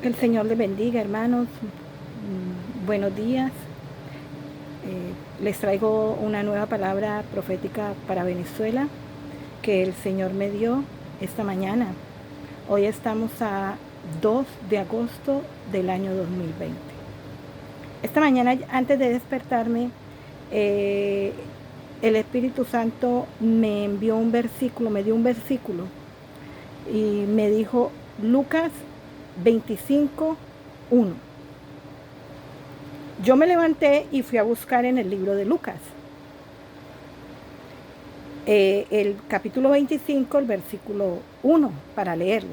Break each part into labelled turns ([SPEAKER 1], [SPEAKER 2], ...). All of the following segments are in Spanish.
[SPEAKER 1] Que el Señor les bendiga, hermanos. Buenos días. Les traigo una nueva palabra profética para Venezuela que el Señor me dio esta mañana. Hoy estamos a 2 de agosto del año 2020. Esta mañana, antes de despertarme, el Espíritu Santo me envió un versículo, me dio un versículo y me dijo Lucas 25:1. Yo me levanté y fui a buscar en el libro de Lucas, el capítulo 25, el versículo 1, para leerlo.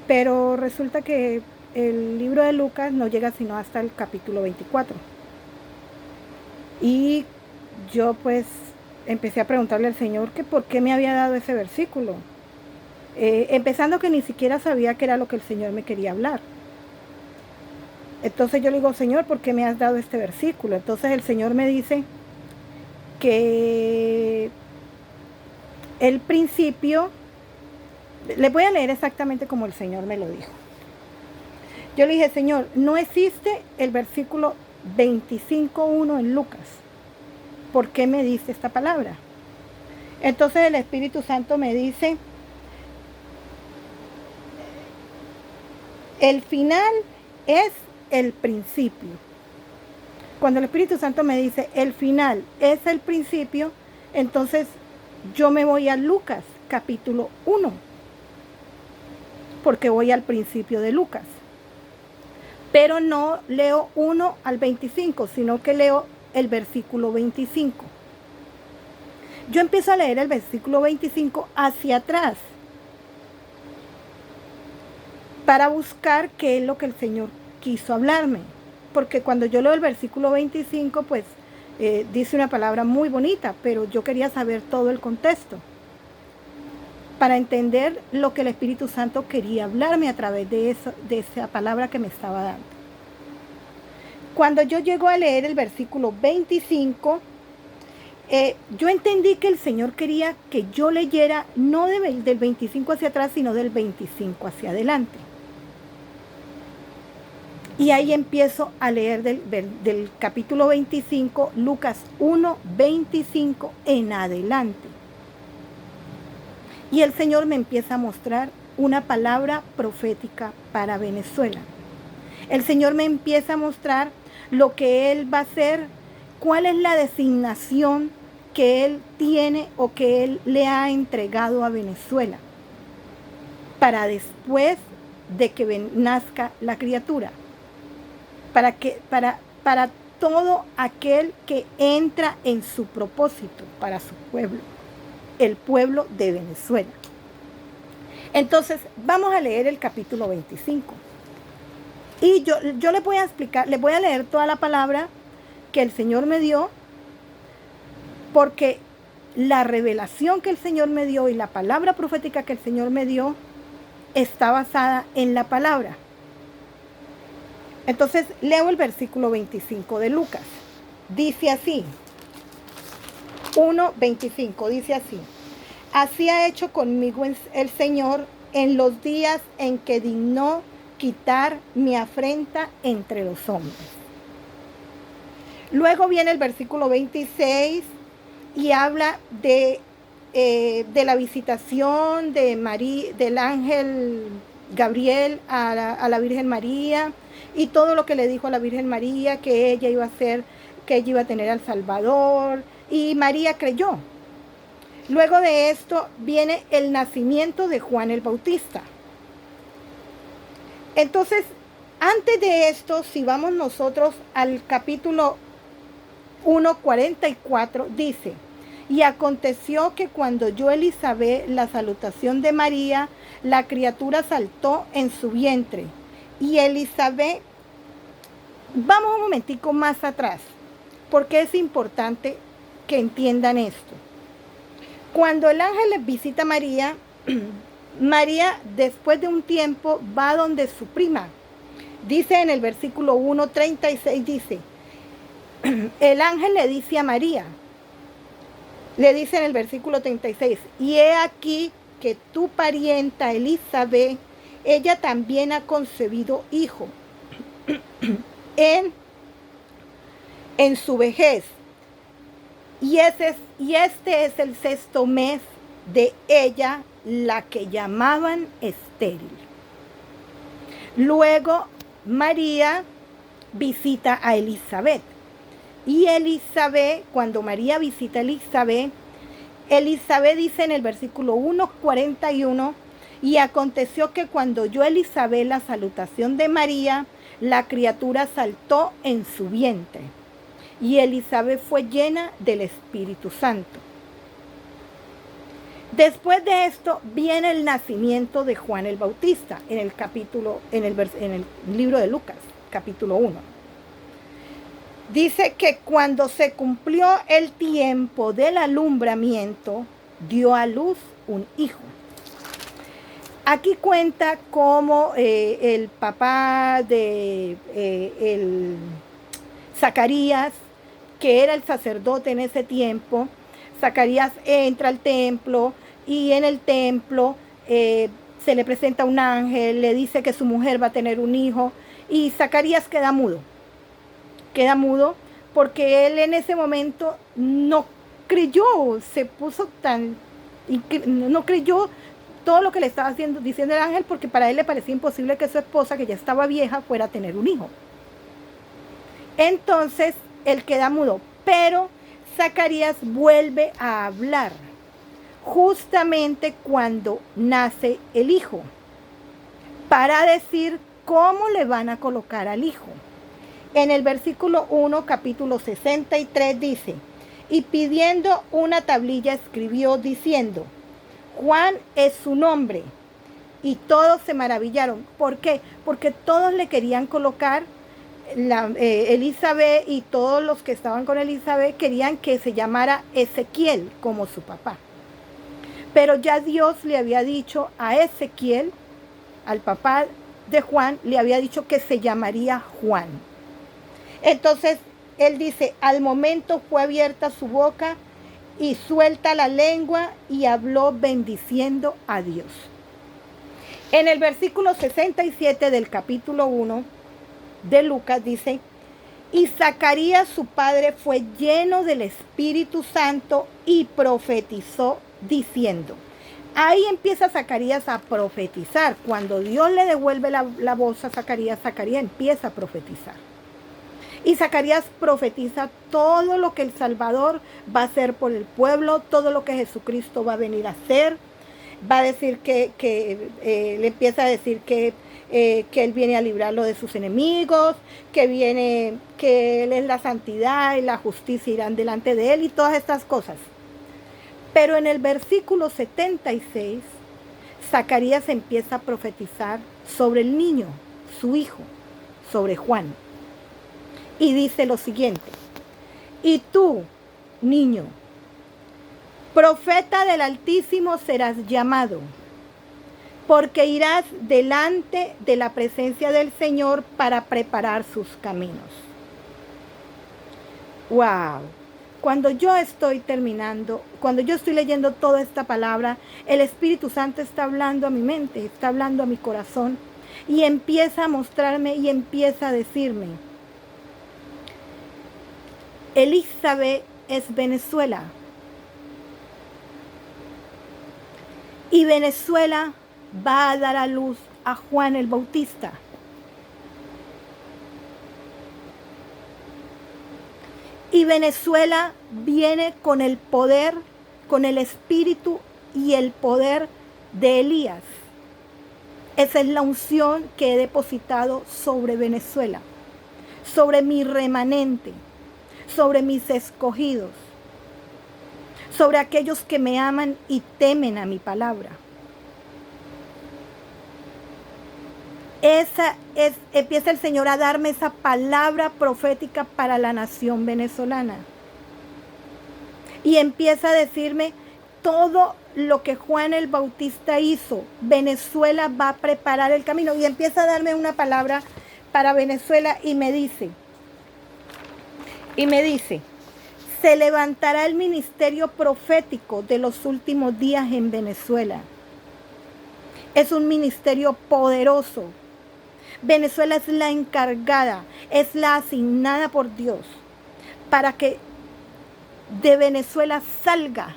[SPEAKER 1] Pero resulta que el libro de Lucas no llega sino hasta el capítulo 24. Y yo pues empecé a preguntarle al Señor que por qué me había dado ese versículo. Empezando que ni siquiera sabía qué era lo que el Señor me quería hablar. Entonces yo le digo, Señor, ¿por qué me has dado este versículo? Entonces el Señor me dice que el principio, les voy a leer exactamente como el Señor me lo dijo. Yo le dije, Señor, no existe el versículo 25:1 en Lucas. ¿Por qué me dice esta palabra? Entonces el Espíritu Santo me dice, el final es el principio. Cuando el Espíritu Santo me dice el final es el principio, entonces yo me voy a Lucas capítulo 1, porque voy al principio de Lucas. Pero no leo 1 al 25, sino que leo el versículo 25. Yo empiezo a leer el versículo 25 hacia atrás para buscar qué es lo que el Señor quiso hablarme. Porque cuando yo leo el versículo 25, pues dice una palabra muy bonita, pero yo quería saber todo el contexto para entender lo que el Espíritu Santo quería hablarme a través de esa palabra que me estaba dando. Cuando yo llego a leer el versículo 25, yo entendí que el Señor quería que yo leyera no del 25 hacia atrás, sino del 25 hacia adelante. Y ahí empiezo a leer del capítulo 25, Lucas 1:25 en adelante. Y el Señor me empieza a mostrar una palabra profética para Venezuela. El Señor me empieza a mostrar lo que Él va a hacer, cuál es la designación que Él tiene o que Él le ha entregado a Venezuela para después de que nazca la criatura. Para todo aquel que entra en su propósito para su pueblo, el pueblo de Venezuela. Entonces, vamos a leer el capítulo 25. Y yo les voy a explicar, les voy a leer toda la palabra que el Señor me dio, porque la revelación que el Señor me dio y la palabra profética que el Señor me dio está basada en la palabra. Entonces, leo el versículo 25 de Lucas. Dice así, 1:25, dice así. Así ha hecho conmigo el Señor en los días en que dignó quitar mi afrenta entre los hombres. Luego viene el versículo 26 y habla de la visitación de María, del ángel Gabriel a la Virgen María, y todo lo que le dijo a la Virgen María, que ella iba a hacer, que ella iba a tener al Salvador, y María creyó. Luego de esto viene el nacimiento de Juan el Bautista. Entonces, antes de esto, si vamos nosotros al capítulo 1:44, dice, y aconteció que cuando oyó Elizabeth la salutación de María, la criatura saltó en su vientre. Y Elizabeth, vamos un momentico más atrás, porque es importante que entiendan esto. Cuando el ángel les visita a María, María después de un tiempo va donde su prima. Dice en el versículo 1:36, dice, el ángel le dice a María, le dice en el versículo 36, y he aquí que tu parienta Elizabeth ella también ha concebido hijo en su vejez. Y este es el 6º mes de ella, la que llamaban estéril. Luego María visita a Elizabeth. Y Elizabeth, cuando María visita a Elizabeth dice en el versículo 1:41, y aconteció que cuando oyó Elizabeth la salutación de María, la criatura saltó en su vientre. Y Elizabeth fue llena del Espíritu Santo. Después de esto viene el nacimiento de Juan el Bautista en el libro de Lucas, capítulo 1. Dice que cuando se cumplió el tiempo del alumbramiento, dio a luz un hijo. Aquí cuenta cómo el papá de Zacarías, que era el sacerdote en ese tiempo, Zacarías entra al templo y en el templo se le presenta un ángel, le dice que su mujer va a tener un hijo y Zacarías queda mudo porque él en ese momento no creyó, no creyó todo lo que le estaba diciendo el ángel, porque para él le parecía imposible que su esposa, que ya estaba vieja, fuera a tener un hijo. Entonces él queda mudo, pero Zacarías vuelve a hablar justamente cuando nace el hijo, para decir cómo le van a colocar al hijo. En el versículo 1, capítulo 63 dice, y pidiendo una tablilla escribió diciendo, Juan es su nombre. Y todos se maravillaron. ¿Por qué? Porque todos le querían colocar, Elizabeth y todos los que estaban con Elizabeth querían que se llamara Ezequiel como su papá. Pero ya Dios le había dicho a Ezequiel, al papá de Juan, le había dicho que se llamaría Juan. Entonces él dice, al momento fue abierta su boca y suelta la lengua y habló bendiciendo a Dios. En el versículo 67 del capítulo 1 de Lucas dice, y Zacarías su padre fue lleno del Espíritu Santo y profetizó diciendo. Ahí empieza Zacarías a profetizar. Cuando Dios le devuelve la voz a Zacarías, Zacarías empieza a profetizar. Y Zacarías profetiza todo lo que el Salvador va a hacer por el pueblo, todo lo que Jesucristo va a venir a hacer. Va a decir le empieza a decir que Él viene a librarlo de sus enemigos, que Él es la santidad y la justicia irán delante de Él y todas estas cosas. Pero en el versículo 76, Zacarías empieza a profetizar sobre el niño, su hijo, sobre Juan. Y dice lo siguiente, y tú, niño, profeta del Altísimo serás llamado, porque irás delante de la presencia del Señor para preparar sus caminos. ¡Wow! Cuando yo estoy leyendo toda esta palabra, el Espíritu Santo está hablando a mi mente, está hablando a mi corazón, y empieza a mostrarme y empieza a decirme, Elizabeth es Venezuela. Y Venezuela va a dar a luz a Juan el Bautista. Y Venezuela viene con el poder, con el espíritu y el poder de Elías. Esa es la unción que he depositado sobre Venezuela, sobre mi remanente, sobre mis escogidos, sobre aquellos que me aman y temen a mi palabra. Empieza el Señor a darme esa palabra profética para la nación venezolana. Y empieza a decirme todo lo que Juan el Bautista hizo. Venezuela va a preparar el camino. Y empieza a darme una palabra para Venezuela y me dice, se levantará el ministerio profético de los últimos días en Venezuela. Es un ministerio poderoso. Venezuela es la encargada, es la asignada por Dios para que de Venezuela salga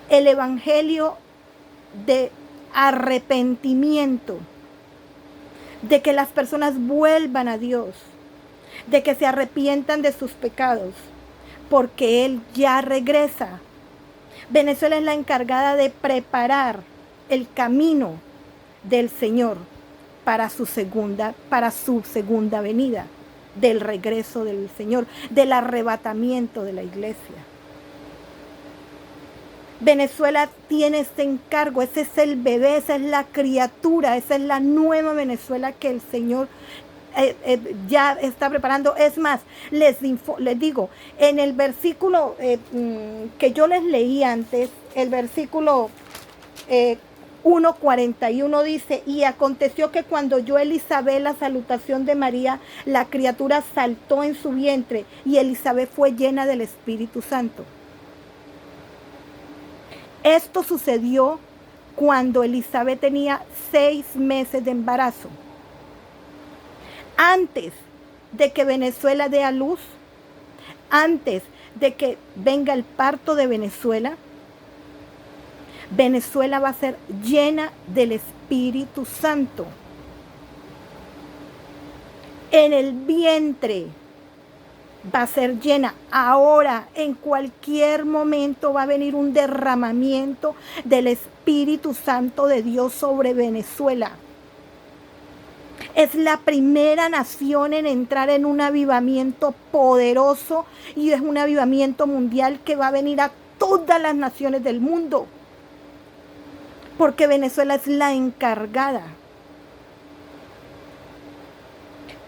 [SPEAKER 1] el evangelio de arrepentimiento, de que las personas vuelvan a Dios, de que se arrepientan de sus pecados, porque Él ya regresa. Venezuela es la encargada de preparar el camino del Señor para su segunda venida, del regreso del Señor, del arrebatamiento de la iglesia. Venezuela tiene este encargo, ese es el bebé, esa es la criatura, esa es la nueva Venezuela que el Señor ya está preparando. Es más, les digo, en el versículo que yo les leí antes, el versículo 1:41 dice: y aconteció que cuando oyó Elizabeth la salutación de María, la criatura saltó en su vientre y Elizabeth fue llena del Espíritu Santo. Esto sucedió cuando Elizabeth tenía 6 meses de embarazo. Antes de que Venezuela dé a luz, antes de que venga el parto de Venezuela, Venezuela va a ser llena del Espíritu Santo. En el vientre va a ser llena. Ahora, en cualquier momento va a venir un derramamiento del Espíritu Santo de Dios sobre Venezuela. Es la primera nación en entrar en un avivamiento poderoso y es un avivamiento mundial que va a venir a todas las naciones del mundo. Porque Venezuela es la encargada.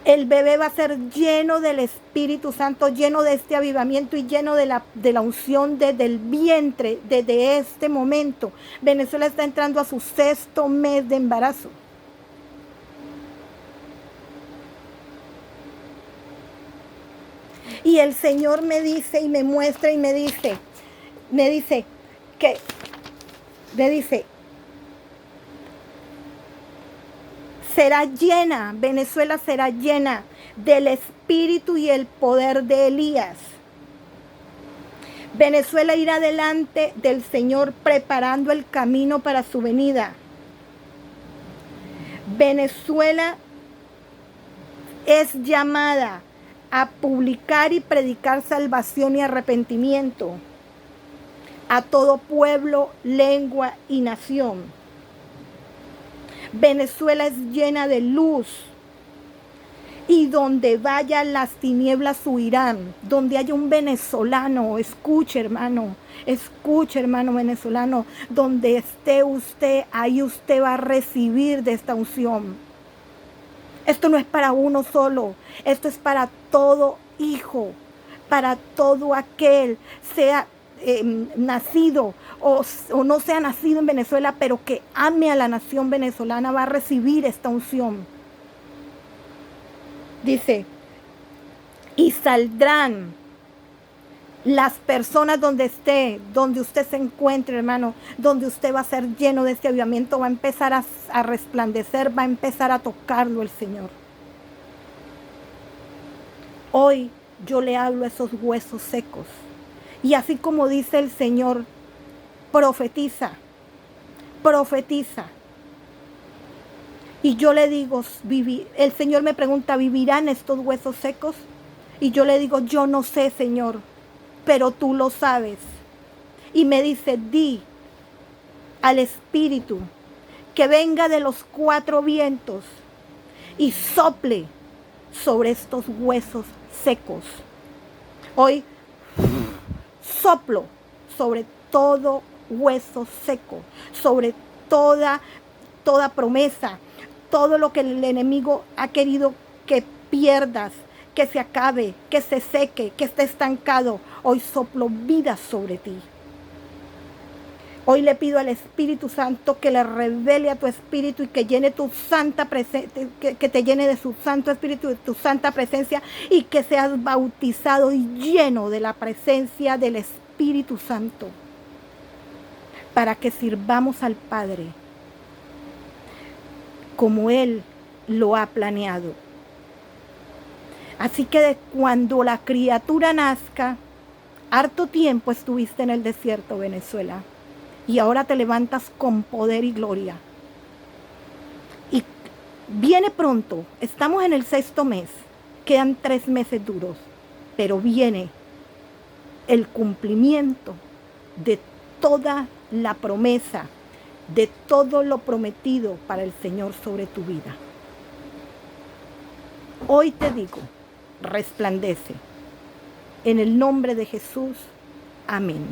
[SPEAKER 1] El bebé va a ser lleno del Espíritu Santo, lleno de este avivamiento y lleno de la unción desde el vientre, desde este momento. Venezuela está entrando a su 6º mes de embarazo. Y el Señor me dice y me muestra y me dice será llena, Venezuela será llena del espíritu y el poder de Elías. Venezuela irá delante del Señor preparando el camino para su venida. Venezuela es llamada a publicar y predicar salvación y arrepentimiento a todo pueblo, lengua y nación. Venezuela es llena de luz y donde vaya las tinieblas huirán. Donde haya un venezolano, escuche hermano venezolano, donde esté usted, ahí usted va a recibir de esta unción. Esto no es para uno solo, esto es para todo hijo, para todo aquel, sea nacido o no sea nacido en Venezuela, pero que ame a la nación venezolana, va a recibir esta unción. Dice, y saldrán las personas donde esté, donde usted se encuentre, hermano, donde usted va a ser lleno de este avivamiento, va a empezar a resplandecer, va a empezar a tocarlo el Señor. Hoy yo le hablo a esos huesos secos. Y así como dice el Señor, profetiza. Y yo le digo, el Señor me pregunta, ¿vivirán estos huesos secos? Y yo le digo, yo no sé, Señor, pero tú lo sabes. Y me dice, di al Espíritu que venga de los 4 vientos y sople sobre estos huesos secos. Hoy soplo sobre todo hueso seco, sobre toda promesa, todo lo que el enemigo ha querido que pierdas, que se acabe, que se seque, que esté estancado. Hoy soplo vida sobre ti. Hoy le pido al Espíritu Santo que le revele a tu espíritu y que llene tu santa presencia, que te llene de su Santo Espíritu, de tu santa presencia, y que seas bautizado y lleno de la presencia del Espíritu Santo. para que sirvamos al Padre como Él lo ha planeado. Así que cuando la criatura nazca, harto tiempo estuviste en el desierto, Venezuela, y ahora te levantas con poder y gloria. Y viene pronto, estamos en el 6º mes, quedan 3 meses duros, pero viene el cumplimiento de toda la promesa, de todo lo prometido para el Señor sobre tu vida. Hoy te digo, resplandece. En el nombre de Jesús, amén.